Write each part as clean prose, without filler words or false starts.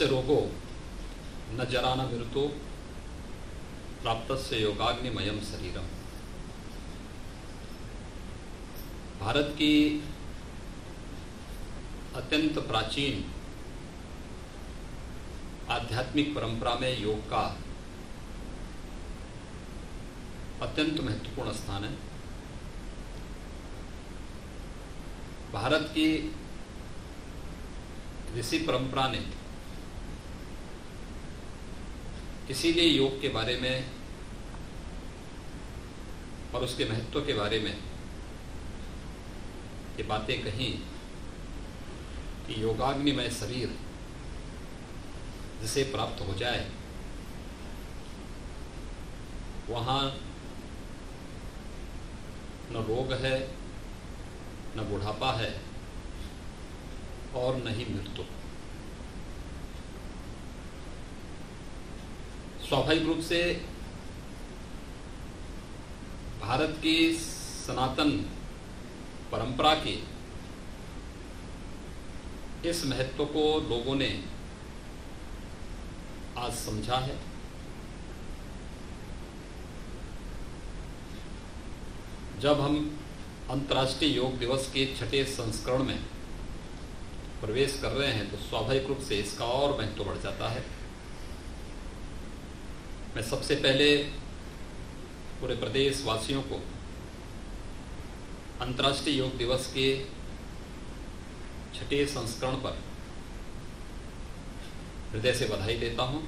यस्य रोगो न जरा न मृतो प्राप्तस्य योगाग्निमयम शरीरम। भारत की अत्यंत प्राचीन आध्यात्मिक परंपरा में योग का अत्यंत महत्वपूर्ण स्थान है। भारत की ऋषि परंपरा ने इसीलिए योग के बारे में और उसके महत्व के बारे में ये बातें कहीं कि योगाग्निमय शरीर जिसे प्राप्त हो जाए वहाँ न रोग है, न बुढ़ापा है और न ही मृत्यु। स्वाभाविक रूप से भारत की सनातन परंपरा की इस महत्व को लोगों ने आज समझा है। जब हम अंतर्राष्ट्रीय योग दिवस के 6ठे संस्करण में प्रवेश कर रहे हैं तो स्वाभाविक रूप से इसका और महत्व बढ़ जाता है। मैं सबसे पहले पूरे प्रदेश वासियों को अंतर्राष्ट्रीय योग दिवस के 6ठे संस्करण पर हृदय से बधाई देता हूं।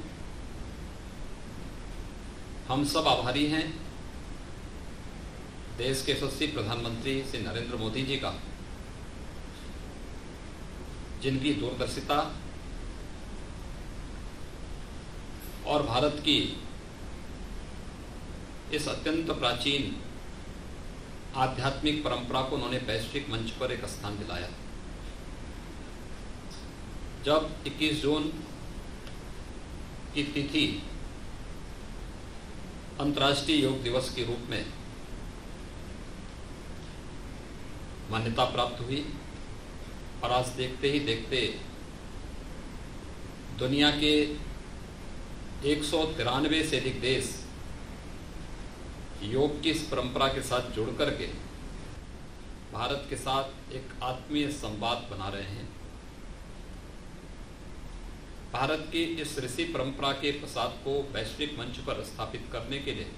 हम सब आभारी हैं देश के यशस्वी प्रधानमंत्री श्री नरेंद्र मोदी जी का, जिनकी दूरदर्शिता और भारत की इस अत्यंत प्राचीन आध्यात्मिक परंपरा को उन्होंने वैश्विक मंच पर एक स्थान दिलाया। जब 21 जून की तिथि अंतर्राष्ट्रीय योग दिवस के रूप में मान्यता प्राप्त हुई और आज देखते ही देखते दुनिया के 193 से अधिक देश योग की इस परंपरा के साथ जुड़ करके भारत के साथ एक आत्मीय संवाद बना रहे हैं। भारत की इस ऋषि परंपरा के प्रसाद को वैश्विक मंच पर स्थापित करने के लिए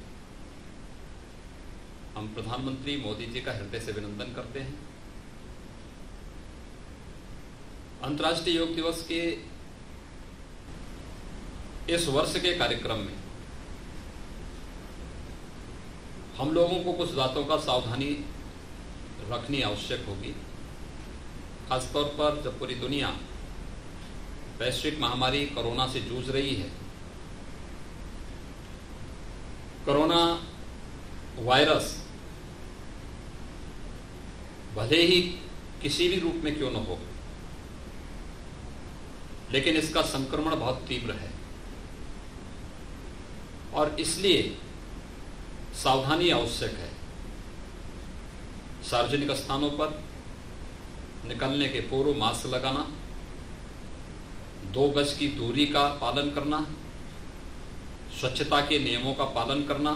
हम प्रधानमंत्री मोदी जी का हृदय से अभिनंदन करते हैं। अंतर्राष्ट्रीय योग दिवस के इस वर्ष के कार्यक्रम में हम लोगों को कुछ बातों का सावधानी रखनी आवश्यक होगी। खासतौर पर जब पूरी दुनिया वैश्विक महामारी कोरोना से जूझ रही है। कोरोना वायरस भले ही किसी भी रूप में क्यों न हो, लेकिन इसका संक्रमण बहुत तीव्र है और इसलिए सावधानी आवश्यक है। सार्वजनिक स्थानों पर निकलने के पूर्व मास्क लगाना, 2 गज की दूरी का पालन करना, स्वच्छता के नियमों का पालन करना,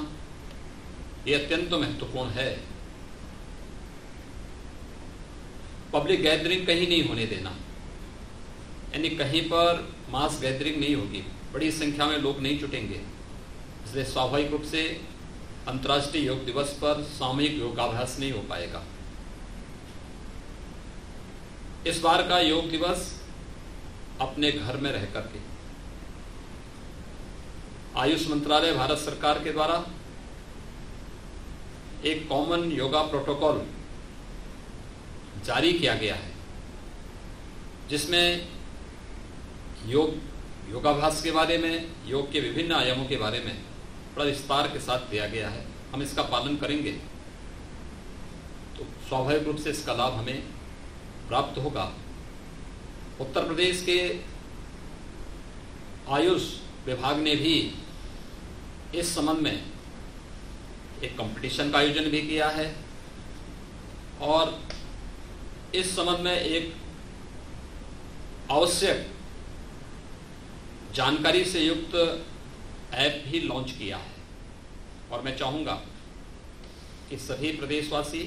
ये अत्यंत महत्वपूर्ण है। पब्लिक गैदरिंग कहीं नहीं होने देना, यानी कहीं पर मास गैदरिंग नहीं होगी, बड़ी संख्या में लोग नहीं जुटेंगे। इसलिए स्वाभाविक रूप से अंतर्राष्ट्रीय योग दिवस पर सामूहिक योगाभ्यास नहीं हो पाएगा। इस बार का योग दिवस अपने घर में रह करके आयुष मंत्रालय भारत सरकार के द्वारा एक कॉमन योगा प्रोटोकॉल जारी किया गया है, जिसमें योगाभ्यास के बारे में, योग के विभिन्न आयामों के बारे में बड़ा विस्तार के साथ दिया गया है। हम इसका पालन करेंगे तो स्वाभाविक रूप से इसका लाभ हमें प्राप्त होगा। उत्तर प्रदेश के आयुष विभाग ने भी इस संबंध में एक कंपटीशन का आयोजन भी किया है और इस संबंध में एक आवश्यक जानकारी से युक्त ऐप भी लॉन्च किया है। और मैं चाहूँगा कि सभी प्रदेशवासी,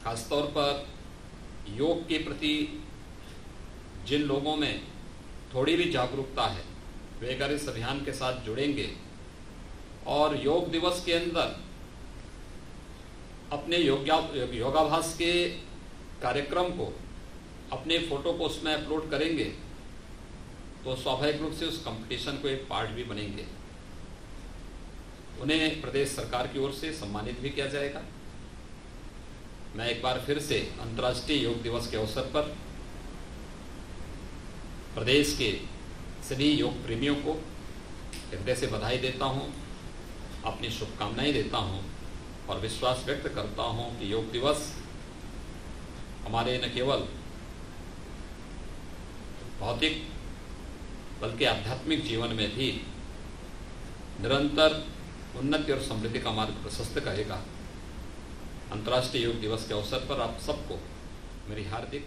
खासतौर पर योग के प्रति जिन लोगों में थोड़ी भी जागरूकता है, वे अगर इस अभियान के साथ जुड़ेंगे और योग दिवस के अंदर अपने योगाभ्यास के कार्यक्रम को, अपने फोटो को उसमें अपलोड करेंगे, तो स्वाभाविक रूप से उस कंपटीशन को एक पार्ट भी बनेंगे। उन्हें प्रदेश सरकार की ओर से सम्मानित भी किया जाएगा। मैं एक बार फिर से अंतर्राष्ट्रीय योग दिवस के अवसर पर प्रदेश के सभी योग प्रेमियों को हृदय से बधाई देता हूं, अपनी शुभकामनाएं देता हूं और विश्वास व्यक्त करता हूं कि योग दिवस हमारे न केवल भौतिक बल्कि आध्यात्मिक जीवन में भी निरंतर उन्नति और समृद्धि का मार्ग प्रशस्त करेगा। अंतर्राष्ट्रीय योग दिवस के अवसर पर आप सबको मेरी हार्दिक